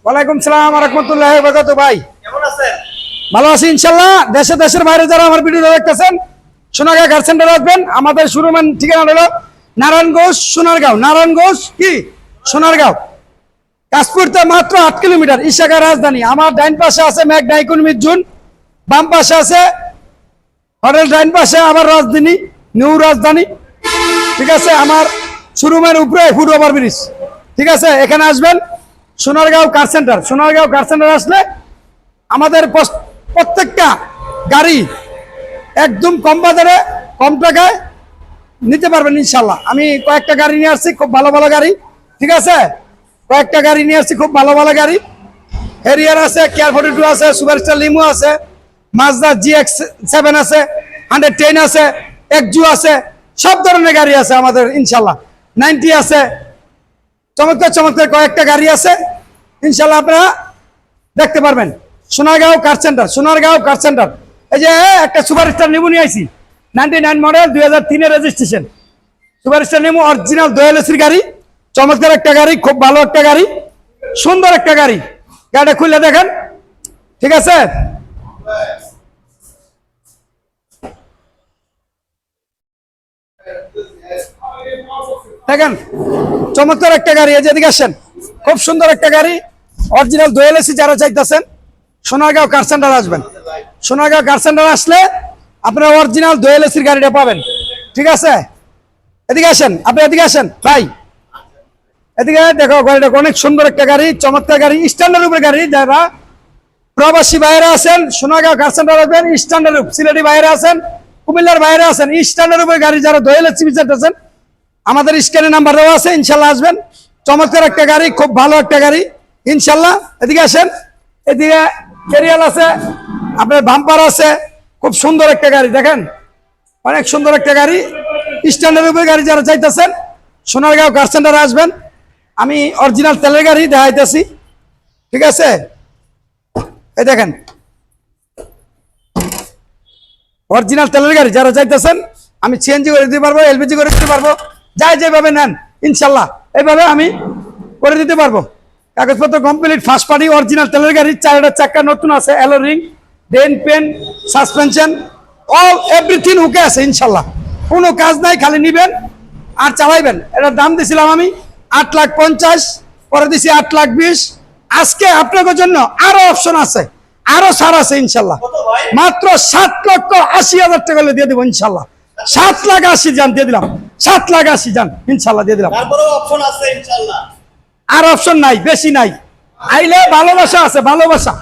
ওয়ালাইকুম সালাম ওয়া রাহমাতুল্লাহি ওয়া বারাকাতুহু। ভাই কেমন আছেন? ভালো আছি ইনশাআল্লাহ। দেশের বাইরে যারা আমার ভিডিও দেখতেছেন, সোনারগাঁও কার সেন্টারে আসবেন। আমাদের শোরুমের ঠিকানা হলো নারায়ণগঞ্জ সোনারগাঁও। নারায়ণগঞ্জ কি সোনারগাঁও, কাশপুরতে মাত্র 8 কিলোমিটার, ইশাকা রাজধানী। আমার ডাইন পাশে আছে ম্যাগনা ইকোনমিক জোন, বাম পাশে আছে হোটেল, ডাইন পাশে আবার রাজধানী, নিউ রাজধানী। ঠিক আছে, আমার শোরুমের উপরে ফুট ওভার ব্রিজ। ঠিক আছে, এখানে আসবেন Sonargaon car centre. Sonargaon car centre আসলে আমাদের প্রত্যেকটা গাড়ি একদম কম বাজারে কম টাকায় নিতে পারবেন ইনশাল্লাহ। আমি কয়েকটা গাড়ি নিয়ে আসছি, খুব ভালো ভালো গাড়ি। ঠিক আছে, কয়েকটা গাড়ি নিয়ে আসছি, খুব ভালো ভালো গাড়ি। হেরিয়ার আছে, কেয়ার 42 আছে, সুপারস্টার লিমো আছে, মাজদা GX7 আছে, 110 আছে, এক্সজু আছে, সব ধরনের গাড়ি আছে আমাদের ইনশাল্লাহ। 90 আছে, চমৎকার চমৎকার কয়েকটা গাড়ি আছে ইনশাল্লাহ, আপনারা দেখতে পারবেন। Sonargaon car centre, Sonargaon car centre. এই যে একটা সুপারস্টার লিমো নিয়ে আইছি, 99 model, 2003 registration. Superstar limo original Doel এসির গাড়ি, চমৎকার একটা গাড়ি, খুব ভালো একটা গাড়ি, সুন্দর একটা গাড়ি। গাড়িটা খুলে দেখেন। ঠিক আছে, দেখেন চমৎকার একটা গাড়ি। এই যে এদিকে আসেন, খুব সুন্দর একটা গাড়ি, অরিজিনাল দোয়েল এসি। যারা চাইতেছেন সোনারগাঁও কার সেন্টার আসবেন। সোনারগাঁও কার সেন্টার আসলে আপনারা অরিজিনাল দোয়েল এসির গাড়িটা পাবেন। ঠিক আছে, এদিকে আসেন, আপনি এদিকে আসেন ভাই, এদিকে দেখো। গাড়িটা অনেক সুন্দর একটা গাড়ি, চমৎকার গাড়ি, স্ট্যান্ডার্ড উপরে গাড়ি। যারা প্রবাসী বাইরে আছেন সোনারগাঁও কার সেন্টার আসবেন, স্ট্যান্ডার্ড উপ। সিলেটি বাইরে আছেন, কুমিল্লার বাইরে আছেন, স্ট্যান্ডার্ড উপরে গাড়ি যারা দোয়েল এসি চাইতেছেন, আমাদের স্ক্যানে নাম্বার দেওয়া আছে, ইনশাল্লাহ আসবেন। চমৎকার একটা গাড়ি, খুব ভালো একটা গাড়ি ইনশাল্লাহ। এদিকে আসেন, এদিকে ক্যারিয়াল আছে, আপনার বাম্পার আছে, খুব সুন্দর একটা গাড়ি। দেখেন অনেক সুন্দর একটা গাড়ি, স্ট্যান্ডার্ড উপরে গাড়ি যারা চাইতেছেন সোনারগাঁও কার সেন্টারে আসবেন। আমি অরিজিনাল তেলের গাড়ি দেখাইতেছি। ঠিক আছে, এই দেখেন অরিজিনাল তেলের গাড়ি যারা চাইতেছেন, আমি সিএনজি করে দিতে পারবো, এলপিজি করে দিতে পারবো, যাই যেভাবে নেন ইনশাল্লাহ এইভাবে আমি করে দিতে পারবো। কাগজপত্র কমপ্লিট, ফার্স্ট পার্টি, অরিজিনাল তেলের গাড়ি। 4টা চাক্কা নতুন আছে, অ্যালো রিং, ডেন pen, suspension, all everything okay আছে ইনশাল্লাহ। কোনো কাজ নাই, খালি নিবেন আর চালাইবেন। এটার দাম দিছিলাম আমি 8,50,000, পরে দিছি 8,20,000। আজকে আপনাদের জন্য আরো অপশন আছে, আরো ছাড় আছে ইনশাল্লাহ। মাত্র 7,80,000 টাকা দিয়ে দিব ইনশাল্লাহ। 7,80,000 যান দিয়ে দিলাম, 7,80,000 যান ইনশাল্লাহ দিয়ে দিলাম। তারপরেও অপশন আছে ইনশাআল্লাহ। আর অপশন নাই, বেশি নাই। আইলে ভালোবাসা আছে, ভালোবাসা।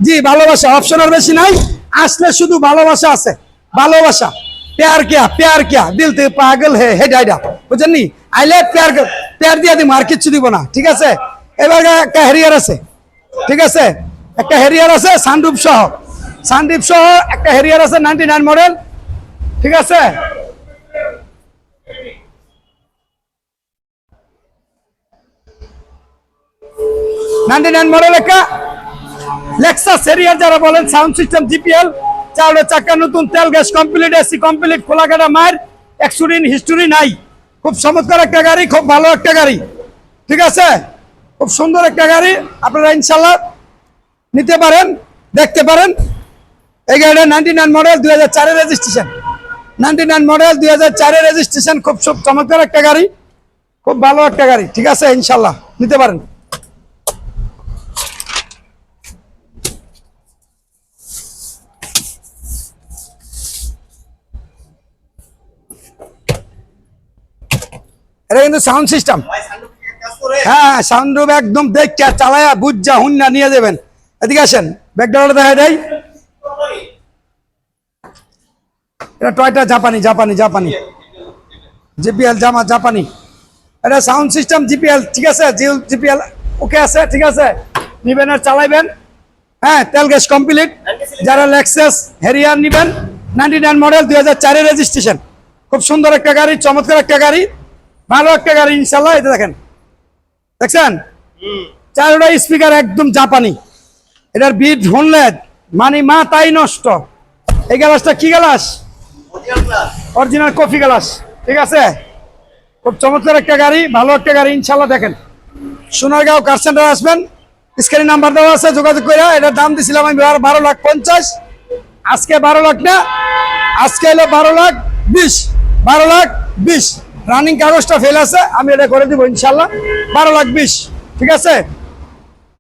জি ভালোবাসা, অপশন আর বেশি নাই। আসলে শুধু ভালোবাসা আছে, ভালোবাসা। প্যার কিয়া দিল থেকে পাগল হে ডাইডা, বুঝছেন নি? আইলে প্যার দিয়ে দিব, আর কিচ্ছু দিব না। ঠিক আছে, এবার একটা হেরিয়ার আছে। ঠিক আছে, একটা হেরিয়ার আছে সানরুফ সহ, সানরুফ সহ একটা হেরিয়ার আছে 99 মডেল। ঠিক আছে, মডেল একটা লেক্সাস হেরিয়ার যারা বলেন, সাউন্ড সিস্টেম জিপিএল, 4টা চাকা নতুন, তেল গ্যাস কমপ্লিট, এসি কমপ্লিট, খোলা কাটা মার, অ্যাক্সিডেন্ট হিস্টোরি নাই। খুব চমৎকার একটা গাড়ি, খুব ভালো একটা গাড়ি। ঠিক আছে, খুব সুন্দর একটা গাড়ি, আপনারা ইনশাল্লাহ নিতে পারেন, দেখতে পারেন। এই গাড়িটা 99 মডেল, 2004 রেজিস্ট্রেশন। 99 model, 2004 registration. খুব চমৎকার একটা গাড়ি, খুব ভালো একটা গাড়ি। ঠিক আছে, ইনশাল্লাহ নিতে পারেন। এটা কিন্তু সাউন্ড সিস্টেম। হ্যাঁ, সাউন্ড একদম দেখে চালায়া বুঝা হুন্না নিয়ে যাবেন। এদিকে আসেন, ব্যাকগ্রাউন্ডে দেখা দেয়। এটা টয়টা জাপানি, জিপিএল জাপানি। এটা সাউন্ড সিস্টেম জিপিএল। ঠিক আছে, জিপিএল ওকে আছে। ঠিক আছে, নিবেন আর চালাইবেন। হ্যাঁ, তেল গ্যাস কমপ্লিট। যারা লেক্সাস হেরিয়ার নিবেন, 99 মডেল, 2004 রেজিস্ট্রেশন। খুব সুন্দর একটা গাড়ি, চমৎকার একটা গাড়ি, ভালো একটা গাড়ি ইনশাল্লাহ। এটা দেখেন, দেখছেন 4টা স্পিকার একদম জাপানি। এটার বিট শুনলে মানে মা তাই নষ্ট। এই গ্লাসটা কি গ্লাস? Original coffee glass. ঠিক আছে, খুব চমৎকার একটা গাড়ি, ভালো একটা গাড়ি ইনশাল্লাহ। দেখেন সোনারগাঁও কার সেন্টার আসবেন, স্ক্রিনে নাম্বার দেওয়া আছে, যোগাযোগ করে। এটার দাম দিছিলাম আমি 12,50,000, আজকে 12 লাখ না, আজকে হলো 12,20,000, 12,20,000। রানিং কাগজটা ফেল আছে, আমি এটা করে দিব ইনশাল্লাহ 12,20,000, ঠিক আছে।